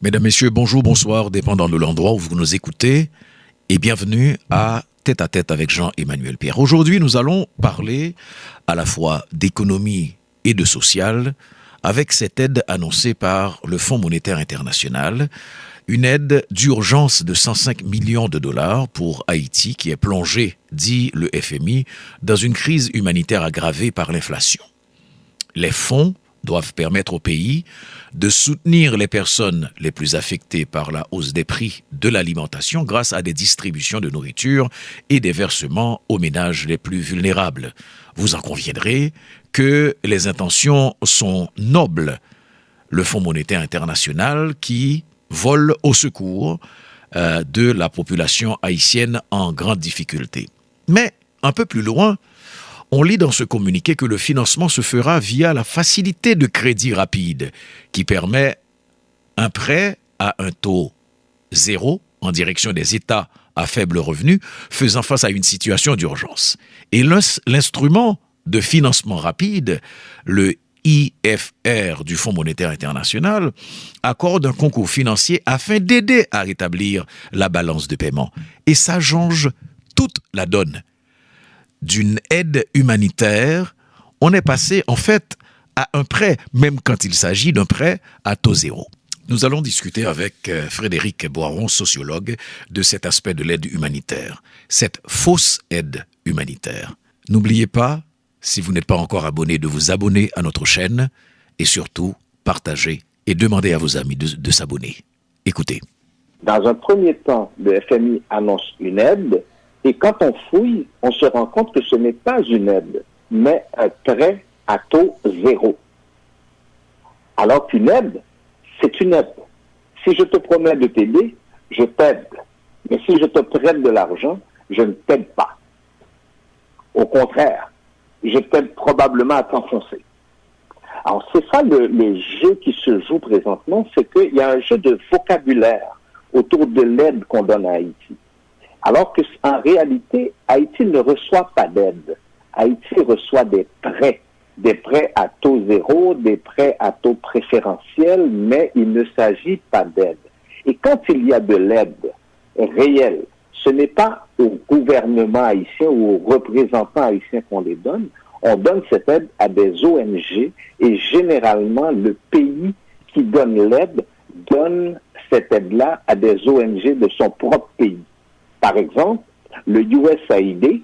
Mesdames, Messieurs, bonjour, bonsoir, dépendant de l'endroit où vous nous écoutez, et bienvenue à Tête à Tête avec Jean-Emmanuel Pierre. Aujourd'hui, nous allons parler à la fois d'économie et de social, avec cette aide annoncée par le Fonds monétaire international, une aide d'urgence de 105 millions de dollars pour Haïti qui est plongée, dit le FMI, dans une crise humanitaire aggravée par l'inflation. Les fonds doivent permettre au pays de soutenir les personnes les plus affectées par la hausse des prix de l'alimentation grâce à des distributions de nourriture et des versements aux ménages les plus vulnérables. Vous en conviendrez que les intentions sont nobles. Le Fonds monétaire international qui vole au secours de la population haïtienne en grande difficulté. Mais un peu plus loin, on lit dans ce communiqué que le financement se fera via la facilité de crédit rapide qui permet un prêt à un taux zéro en direction des États à faible revenu faisant face à une situation d'urgence. Et l'instrument de financement rapide, le IFR du Fonds monétaire international, accorde un concours financier afin d'aider à rétablir la balance de paiement. Et ça change toute la donne. D'une aide humanitaire, on est passé en fait à un prêt, même quand il s'agit d'un prêt à taux zéro. Nous allons discuter avec Frédéric Boiron, sociologue, de cet aspect de l'aide humanitaire, cette fausse aide humanitaire. N'oubliez pas, si vous n'êtes pas encore abonné, de vous abonner à notre chaîne et surtout partager et demander à vos amis de s'abonner. Écoutez. Dans un premier temps, le FMI annonce une aide. Et quand on fouille, on se rend compte que ce n'est pas une aide, mais un prêt à taux zéro. Alors qu'une aide, c'est une aide. Si je te promets de t'aider, je t'aide. Mais si je te prête de l'argent, je ne t'aide pas. Au contraire, je t'aide probablement à t'enfoncer. Alors c'est ça le jeu qui se joue présentement, c'est qu'il y a un jeu de vocabulaire autour de l'aide qu'on donne à Haïti. Alors qu'en réalité, Haïti ne reçoit pas d'aide. Haïti reçoit des prêts à taux zéro, des prêts à taux préférentiel, mais il ne s'agit pas d'aide. Et quand il y a de l'aide réelle, ce n'est pas au gouvernement haïtien ou aux représentants haïtiens qu'on les donne. On donne cette aide à des ONG et généralement le pays qui donne l'aide donne cette aide-là à des ONG de son propre pays. Par exemple, le USAID,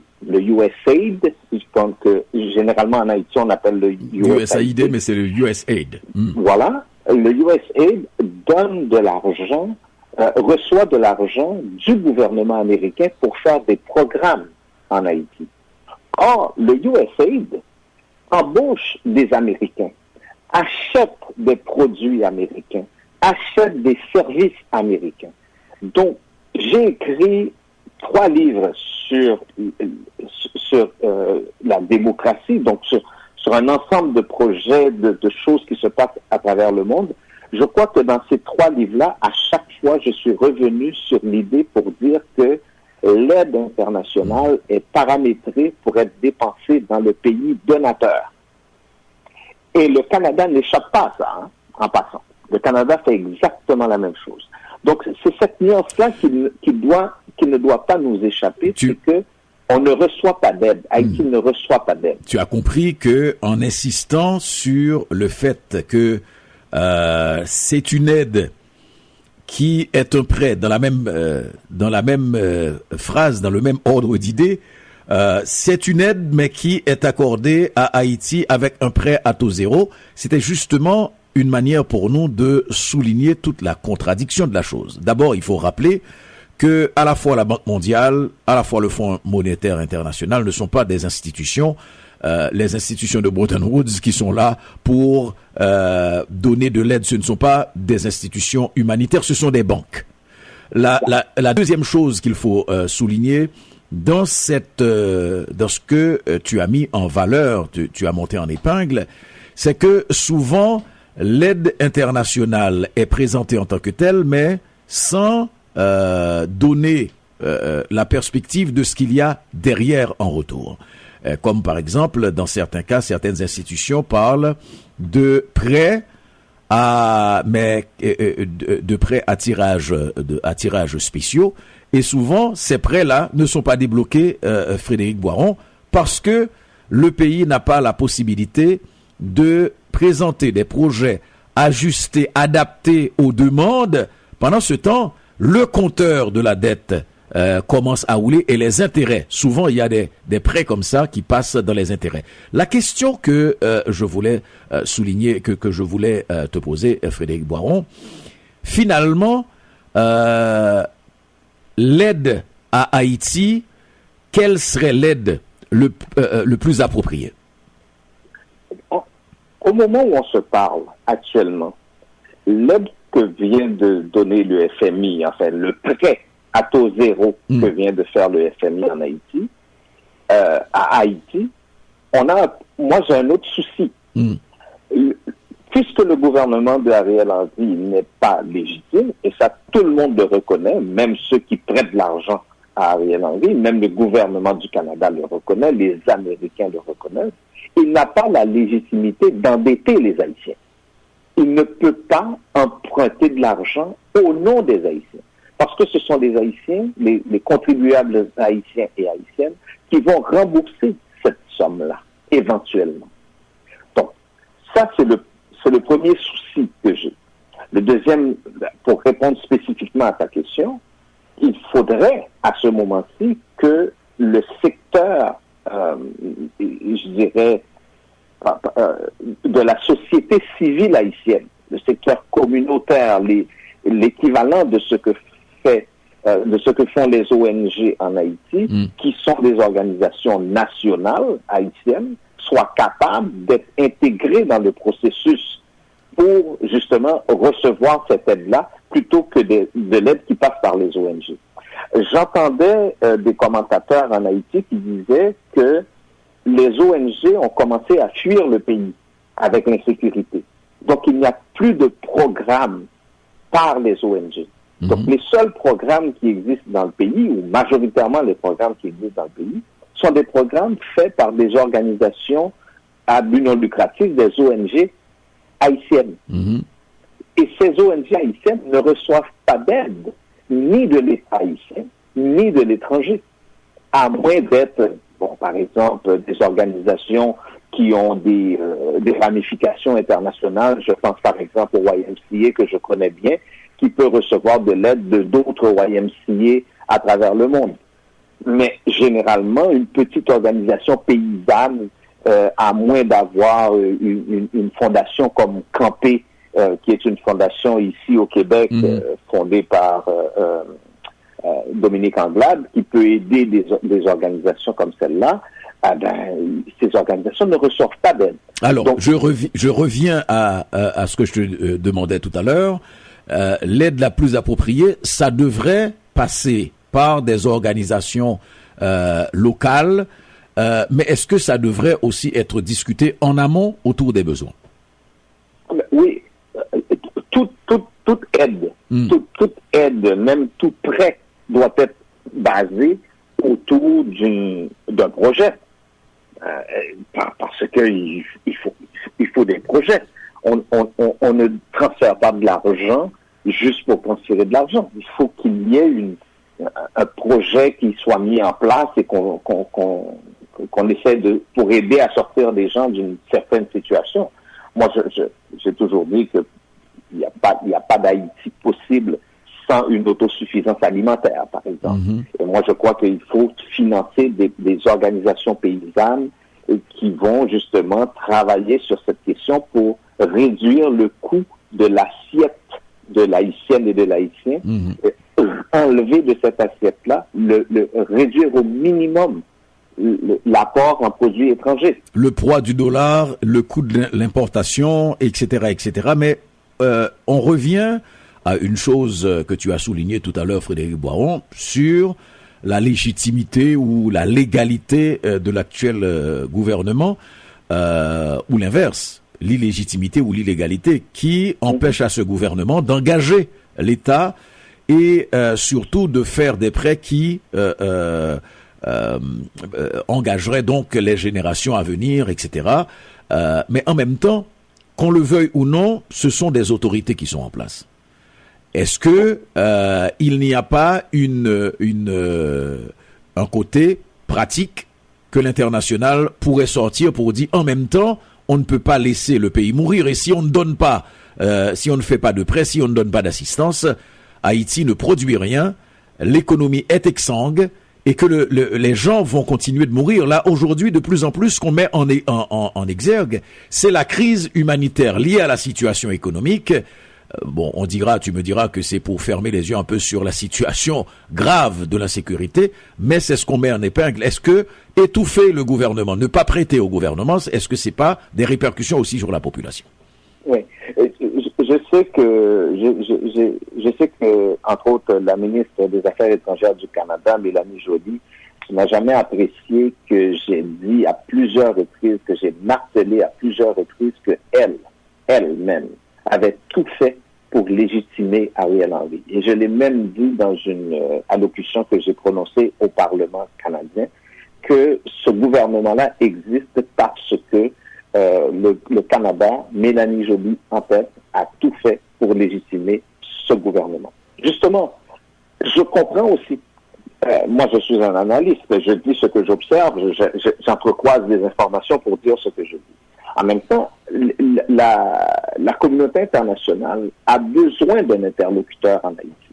donc généralement en Haïti on appelle le USAID, mais c'est le USAID. Voilà, le USAID donne de l'argent, reçoit de l'argent du gouvernement américain pour faire des programmes en Haïti. Or, le USAID embauche des Américains, achète des produits américains, achète des services américains. Donc, j'ai écrit 3 livres sur la démocratie, donc sur un ensemble de projets, de choses qui se passent à travers le monde. Je crois que dans ces 3 livres-là, à chaque fois, je suis revenu sur l'idée pour dire que l'aide internationale est paramétrée pour être dépensée dans le pays donateur. Et le Canada n'échappe pas à ça, en passant. Le Canada fait exactement la même chose. Donc, c'est cette nuance-là qui ne doit pas nous échapper, c'est que on ne reçoit pas d'aide. Haïti ne reçoit pas d'aide. Tu as compris que, en insistant sur le fait que c'est une aide qui est un prêt dans la même phrase, dans le même ordre d'idées, c'est une aide mais qui est accordée à Haïti avec un prêt à taux zéro. C'était justement une manière pour nous de souligner toute la contradiction de la chose. D'abord, il faut rappeler que à la fois la Banque mondiale, à la fois le Fonds monétaire international ne sont pas des institutions, les institutions de Bretton Woods qui sont là pour donner de l'aide. Ce ne sont pas des institutions humanitaires, ce sont des banques. La deuxième chose qu'il faut souligner dans ce que tu as mis en valeur, tu as monté en épingle, c'est que souvent l'aide internationale est présentée en tant que telle, mais sans donner la perspective de ce qu'il y a derrière en retour. Comme par exemple, dans certains cas, certaines institutions parlent de prêts de prêts à tirage spéciaux. Et souvent, ces prêts-là ne sont pas débloqués, Frédéric Boiron, parce que le pays n'a pas la possibilité de présenter des projets ajustés, adaptés aux demandes. Pendant ce temps, le compteur de la dette commence à rouler et les intérêts. Souvent, il y a des prêts comme ça qui passent dans les intérêts. La question que je voulais souligner, que je voulais te poser, Frédéric Boiron, finalement, l'aide à Haïti, quelle serait l'aide le plus approprié? Au moment où on se parle actuellement, l'aide que vient de donner le FMI, enfin le prêt à taux zéro que vient de faire le FMI en Haïti, à Haïti, moi j'ai un autre souci. Puisque le gouvernement de Ariel Henry n'est pas légitime, et ça tout le monde le reconnaît, même ceux qui prêtent de l'argent à Ariel Henry, même le gouvernement du Canada le reconnaît, les Américains le reconnaissent, il n'a pas la légitimité d'endetter les Haïtiens. Il ne peut pas emprunter de l'argent au nom des Haïtiens. Parce que ce sont les Haïtiens, les contribuables haïtiens et haïtiennes, qui vont rembourser cette somme-là, éventuellement. Donc, ça, c'est le premier souci que j'ai. Le deuxième, pour répondre spécifiquement à ta question, il faudrait, à ce moment-ci, que le secteur, je dirais, de la société civile haïtienne, le secteur communautaire, l'équivalent de ce que font les ONG en Haïti, qui sont des organisations nationales haïtiennes, soient capables d'être intégrés dans le processus pour justement recevoir cette aide-là, plutôt que de l'aide qui passe par les ONG. J'entendais des commentateurs en Haïti qui disaient que les ONG ont commencé à fuir le pays avec l'insécurité. Donc, il n'y a plus de programme par les ONG. Donc, les seuls programmes qui existent dans le pays, ou majoritairement les programmes qui existent dans le pays, sont des programmes faits par des organisations à but non lucratif, des ONG haïtiennes. Et ces ONG haïtiennes ne reçoivent pas d'aide, ni de l'État haïtien, ni de l'étranger, à moins d'être, par exemple, des organisations qui ont des ramifications internationales. Je pense par exemple au YMCA, que je connais bien, qui peut recevoir de l'aide de d'autres YMCA à travers le monde. Mais généralement, une petite organisation paysanne, à moins d'avoir une fondation comme Campé, qui est une fondation ici au Québec, fondée par Dominique Anglade, qui peut aider des organisations comme celle-là, ces organisations ne reçoivent pas d'aide. Alors, donc, je reviens à ce que je te demandais tout à l'heure. L'aide la plus appropriée, ça devrait passer par des organisations locales, mais est-ce que ça devrait aussi être discuté en amont autour des besoins? Oui, toute aide, toute aide, même tout prêt doit être basé autour d'un projet. Parce que il faut des projets. On ne transfère pas de l'argent juste pour transférer de l'argent. Il faut qu'il y ait un projet qui soit mis en place et qu'on essaie pour aider à sortir des gens d'une certaine situation. Moi, j'ai toujours dit que il n'y a pas d'Haïti possible sans une autosuffisance alimentaire, par exemple. Et moi, je crois qu'il faut financer des organisations paysannes qui vont justement travailler sur cette question pour réduire le coût de l'assiette de l'haïtienne et de l'haïtien, enlever de cette assiette-là, réduire au minimum l'apport en produits étrangers. Le poids du dollar, le coût de l'importation, etc., etc. Mais on revient à une chose que tu as soulignée tout à l'heure, Frédéric Boiron, sur la légitimité ou la légalité de l'actuel gouvernement, ou l'inverse, l'illégitimité ou l'illégalité qui empêche à ce gouvernement d'engager l'État et surtout de faire des prêts qui engageraient donc les générations à venir, etc. Mais en même temps, qu'on le veuille ou non, ce sont des autorités qui sont en place. Est-ce que il n'y a pas un côté pratique que l'international pourrait sortir pour dire en même temps, on ne peut pas laisser le pays mourir, et si on ne donne pas, si on ne fait pas de prêt, si on ne donne pas d'assistance, Haïti ne produit rien, l'économie est exsangue, et que les gens vont continuer de mourir. Là, aujourd'hui, de plus en plus, ce qu'on met en exergue, c'est la crise humanitaire liée à la situation économique. Bon, tu me diras que c'est pour fermer les yeux un peu sur la situation grave de l'insécurité, mais c'est ce qu'on met en épingle. Est-ce que étouffer le gouvernement, ne pas prêter au gouvernement, est-ce que c'est pas des répercussions aussi sur la population? Oui, je sais que, entre autres, la ministre des Affaires étrangères du Canada, Mélanie Joly, n'a jamais apprécié que j'ai dit à plusieurs reprises, que j'ai martelé à plusieurs reprises que elle-même, avait tout fait pour légitimer Ariel Henry. Et je l'ai même dit dans une allocution que j'ai prononcée au Parlement canadien, que ce gouvernement-là existe parce que le Canada, Mélanie Joly en tête, a tout fait pour légitimer ce gouvernement. Justement, je comprends aussi, moi je suis un analyste, je dis ce que j'observe, j'entrecroise des informations pour dire ce que je dis. En même temps, la communauté internationale a besoin d'un interlocuteur en Haïti.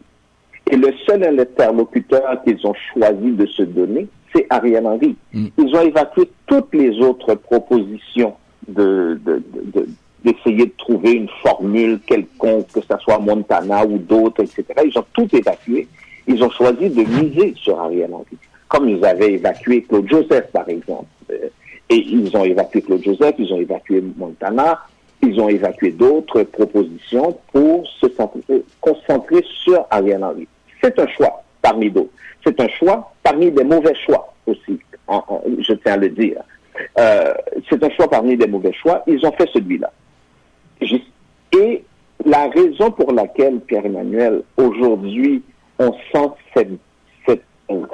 Et le seul interlocuteur qu'ils ont choisi de se donner, c'est Ariel Henry. Ils ont évacué toutes les autres propositions d'essayer de trouver une formule quelconque, que ce soit Montana ou d'autres, etc. Ils ont tout évacué. Ils ont choisi de miser sur Ariel Henry. Comme ils avaient évacué Claude Joseph, par exemple. Et ils ont évacué Claude Joseph, ils ont évacué Montana, ils ont évacué d'autres propositions pour se concentrer sur Ariel Henry. C'est un choix parmi d'autres. C'est un choix parmi des mauvais choix aussi, je tiens à le dire. C'est un choix parmi des mauvais choix. Ils ont fait celui-là. Et la raison pour laquelle, Pierre-Emmanuel, aujourd'hui, on sent cette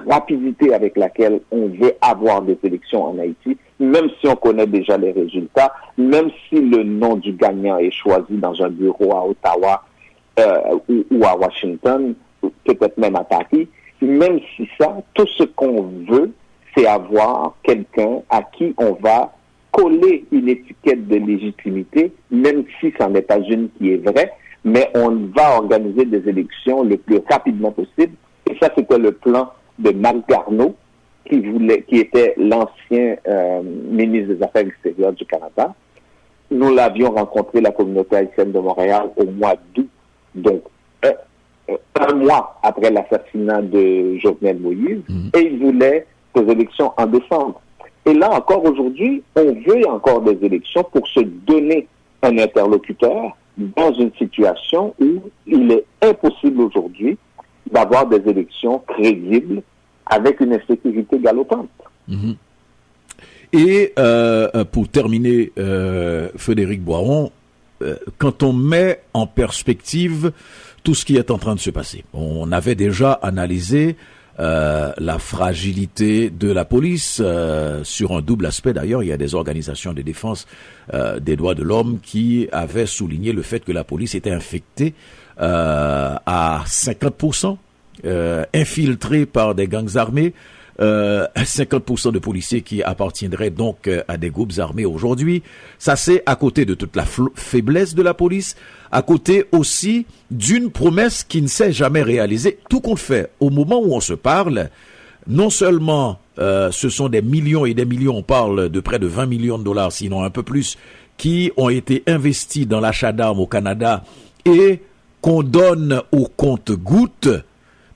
rapidité avec laquelle on veut avoir des élections en Haïti, même si on connaît déjà les résultats, même si le nom du gagnant est choisi dans un bureau à Ottawa ou à Washington, peut-être même à Paris, même si ça, tout ce qu'on veut, c'est avoir quelqu'un à qui on va coller une étiquette de légitimité, même si ça n'est pas une qui est vraie, mais on va organiser des élections le plus rapidement possible. Et ça, c'était le plan de Marc Garneau, qui était l'ancien ministre des Affaires extérieures du Canada. Nous l'avions rencontré, la communauté haïtienne de Montréal, au mois d'août, donc un mois après l'assassinat de Jovenel Moïse, et il voulait des élections en décembre. Et là encore aujourd'hui, on veut encore des élections pour se donner un interlocuteur dans une situation où il est impossible aujourd'hui d'avoir des élections crédibles avec une insécurité galopante. Et pour terminer, Frédéric Boiron, quand on met en perspective tout ce qui est en train de se passer, on avait déjà analysé la fragilité de la police sur un double aspect. D'ailleurs, il y a des organisations de défense des droits de l'homme qui avaient souligné le fait que la police était infectée à 50%, infiltrée par des gangs armés, 50% de policiers qui appartiendraient donc à des groupes armés aujourd'hui. Ça, c'est à côté de toute la faiblesse de la police, à côté aussi d'une promesse qui ne s'est jamais réalisée. Tout compte fait, au moment où on se parle, non seulement ce sont des millions et des millions, on parle de près de 20 millions de dollars, sinon un peu plus, qui ont été investis dans l'achat d'armes au Canada et qu'on donne au compte-gouttes,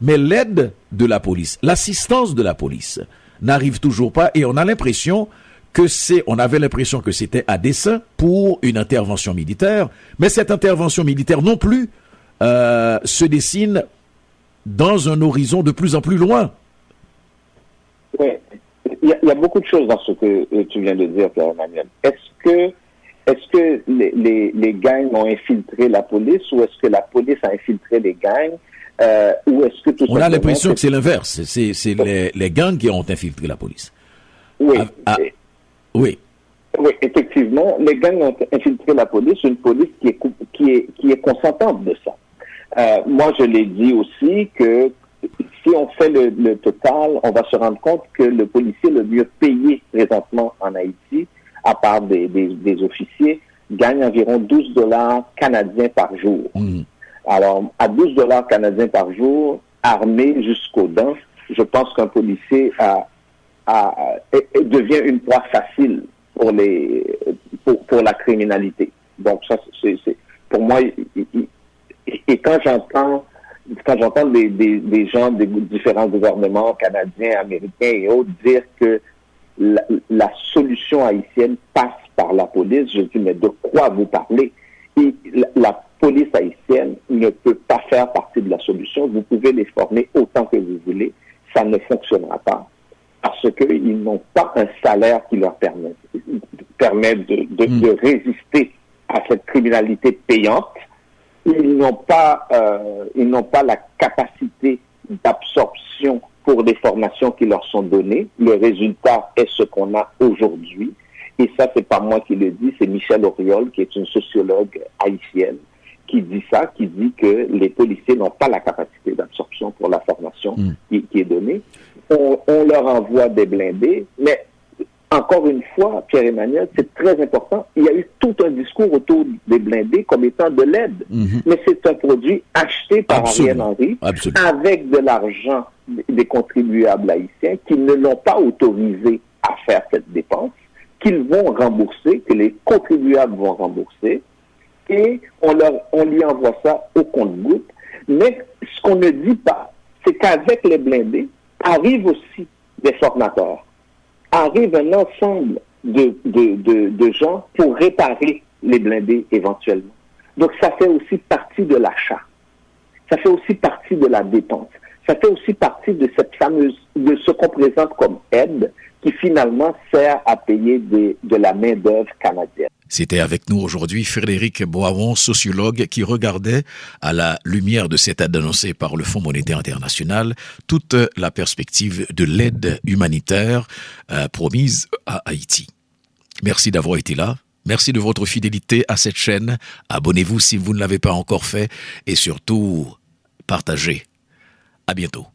mais l'aide de la police, l'assistance de la police n'arrive toujours pas, et on avait l'impression que c'était à dessein pour une intervention militaire, mais cette intervention militaire non plus se dessine dans un horizon de plus en plus loin. Oui, il y a beaucoup de choses dans ce que tu viens de dire, Pierre-Emmanuel. Est-ce que les gangs ont infiltré la police, ou est-ce que la police a infiltré les gangs? Ou est-ce que tout on a l'impression que c'est l'inverse. C'est les gangs qui ont infiltré la police. Oui. Oui. Oui, effectivement, les gangs ont infiltré la police, une police qui est consentante de ça. Moi, je l'ai dit aussi que si on fait le total, on va se rendre compte que le policier le mieux payé présentement en Haïti, à part des officiers, gagne environ 12 dollars canadiens par jour. Alors, à 12 dollars canadiens par jour, armé jusqu'aux dents, je pense qu'un policier devient une proie facile pour la criminalité. Donc ça, c'est pour moi, et quand j'entends des gens des différents gouvernements canadiens, américains et autres dire que la solution haïtienne passe par la police, je dis, mais de quoi vous parlez? Et la police haïtienne ne peut pas faire partie de la solution. Vous pouvez les former autant que vous voulez, ça ne fonctionnera pas. Parce qu'ils n'ont pas un salaire qui leur permet de résister à cette criminalité payante. Ils n'ont pas la capacité d'absorption pour les formations qui leur sont données. Le résultat est ce qu'on a aujourd'hui. Et ça, c'est pas moi qui le dis, c'est Michel Auriol, qui est une sociologue haïtienne, qui dit ça, qui dit que les policiers n'ont pas la capacité d'absorption pour la formation qui est donnée. On leur envoie des blindés, mais encore une fois, Pierre-Emmanuel, c'est très important. Il y a eu tout un discours autour des blindés comme étant de l'aide. Mais c'est un produit acheté par Ariel Henry avec de l'argent des contribuables haïtiens qui ne l'ont pas autorisé à faire cette dépense, qu'ils vont rembourser, que les contribuables vont rembourser, et on lui envoie ça au compte-gouttes. Mais ce qu'on ne dit pas, c'est qu'avec les blindés, arrivent aussi des formateurs, arrive un ensemble de gens pour réparer les blindés éventuellement. Donc ça fait aussi partie de l'achat. Ça fait aussi partie de la dépense. Ça fait aussi partie de de ce qu'on présente comme aide qui finalement sert à payer de la main-d'œuvre canadienne. C'était avec nous aujourd'hui Frédéric Boivon, sociologue, qui regardait à la lumière de cette aide annoncée par le Fonds monétaire international toute la perspective de l'aide humanitaire promise à Haïti. Merci d'avoir été là. Merci de votre fidélité à cette chaîne. Abonnez-vous si vous ne l'avez pas encore fait et surtout, partagez. À bientôt.